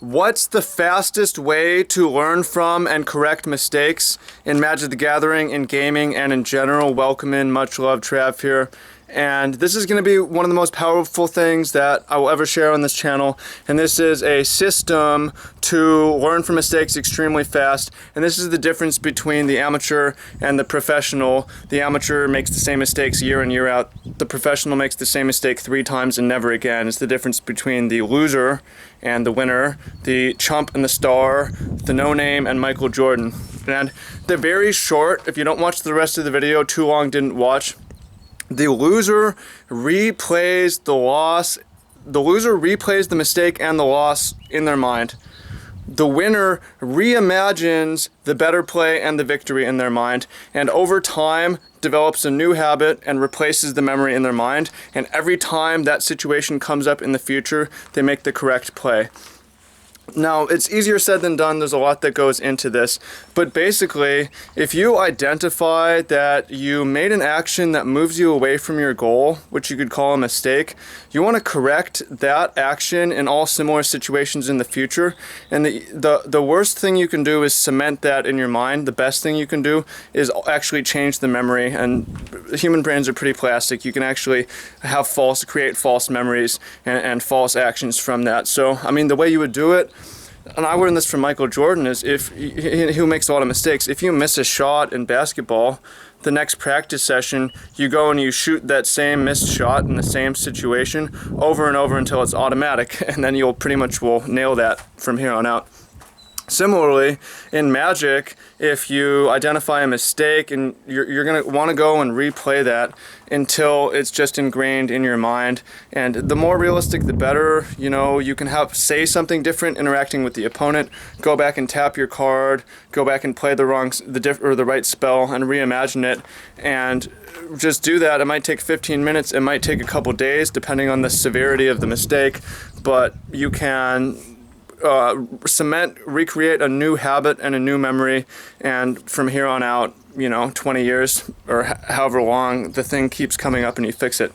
What's the fastest way to learn from and correct mistakes in Magic the Gathering, in gaming, and in general? Welcome in, much love, Trav here. And this is going to be one of the most powerful things that I will ever share on this channel. And this is a system to learn from mistakes extremely fast. And this is the difference between the amateur and the professional. The amateur makes the same mistakes year in, year out. The professional makes the same mistake 3 times and never again. It's the difference between the loser and the winner, the chump and the star, the no-name and Michael Jordan. And they're very short. If you don't watch the rest of the video, too long didn't watch. The loser replays the loss. The loser replays the mistake and the loss in their mind. The winner reimagines the better play and the victory in their mind, and over time develops a new habit and replaces the memory in their mind, and every time that situation comes up in the future, they make the correct play. Now, it's easier said than done. There's a lot that goes into this. But basically, if you identify that you made an action that moves you away from your goal, which you could call a mistake, you want to correct that action in all similar situations in the future. And the worst thing you can do is cement that in your mind. The best thing you can do is actually change the memory. And human brains are pretty plastic. You can actually create false memories and false actions from that. So, I mean, the way you would do it, and I learned this from Michael Jordan, is who makes a lot of mistakes. If you miss a shot in basketball, the next practice session, you go and you shoot that same missed shot in the same situation over and over until it's automatic, and then you'll pretty much will nail that from here on out. Similarly, in Magic, if you identify a mistake and you're going to want to go and replay that until it's just ingrained in your mind. And the more realistic, the better. You know, you can say something different interacting with the opponent, go back and tap your card, go back and play the right spell and reimagine it, and just do that. It might take 15 minutes, it might take a couple days depending on the severity of the mistake, but you can recreate a new habit and a new memory, and from here on out, 20 years or however long, the thing keeps coming up and you fix it.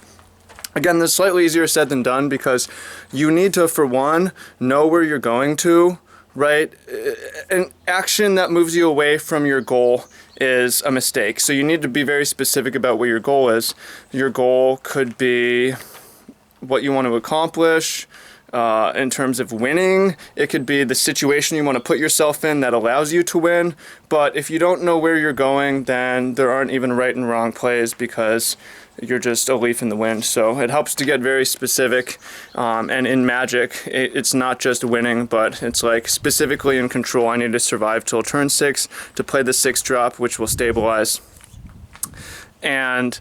Again, this is slightly easier said than done because you need to, for one, know where you're going to, right? An action that moves you away from your goal is a mistake. So you need to be very specific about what your goal is. Your goal could be what you want to accomplish. In terms of winning, it could be the situation you want to put yourself in that allows you to win. But if you don't know where you're going, then there aren't even right and wrong plays because you're just a leaf in the wind. So it helps to get very specific. And in Magic, it's not just winning, but it's like specifically in Control, I need to survive till turn 6 to play the 6-drop, which will stabilize. And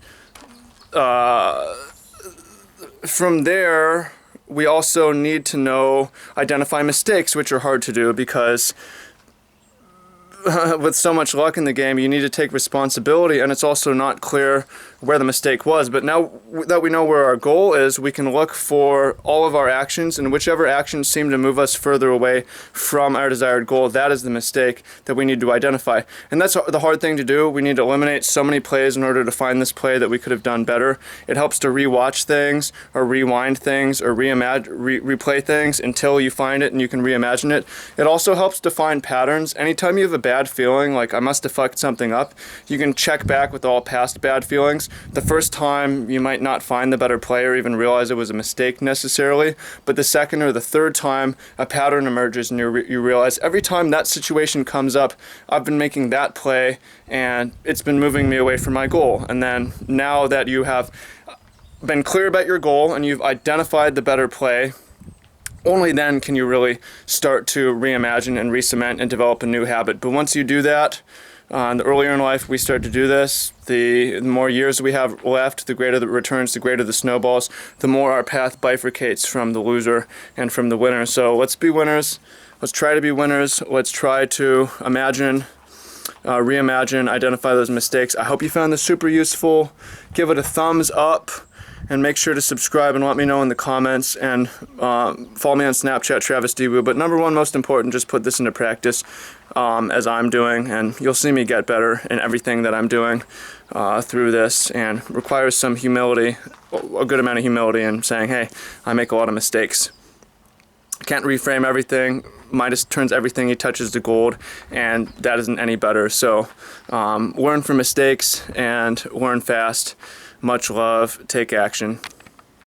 from there, we also need to identify mistakes, which are hard to do because with so much luck in the game, you need to take responsibility, and it's also not clear where the mistake was. But now that we know where our goal is, we can look for all of our actions, and whichever actions seem to move us further away from our desired goal, that is the mistake that we need to identify. And that's the hard thing to do. We need to eliminate so many plays in order to find this play that we could have done better. It helps to rewatch things or rewind things or replay things until you find it and you can reimagine it. It also helps to find patterns. Anytime you have a bad feeling, like I must have fucked something up, you can check back with all past bad feelings. The first time you might not find the better play or even realize it was a mistake necessarily, but the second or the third time a pattern emerges and you realize every time that situation comes up, I've been making that play and it's been moving me away from my goal. And then now that you have been clear about your goal and you've identified the better play, only then can you really start to reimagine and re-cement and develop a new habit. But once you do that, the earlier in life we start to do this, the more years we have left, the greater the returns, the greater the snowballs, the more our path bifurcates from the loser and from the winner. So let's be winners. Let's try to be winners. Let's try to imagine, reimagine, identify those mistakes. I hope you found this super useful. Give it a thumbs up. And make sure to subscribe and let me know in the comments, and follow me on Snapchat, Travis Debu. But number one, most important, just put this into practice as I'm doing, and you'll see me get better in everything that I'm doing through this, and requires some humility, a good amount of humility in saying, hey, I make a lot of mistakes. can't reframe everything. Midas turns everything he touches to gold, and that isn't any better. So learn from mistakes and learn fast. Much love. Take action.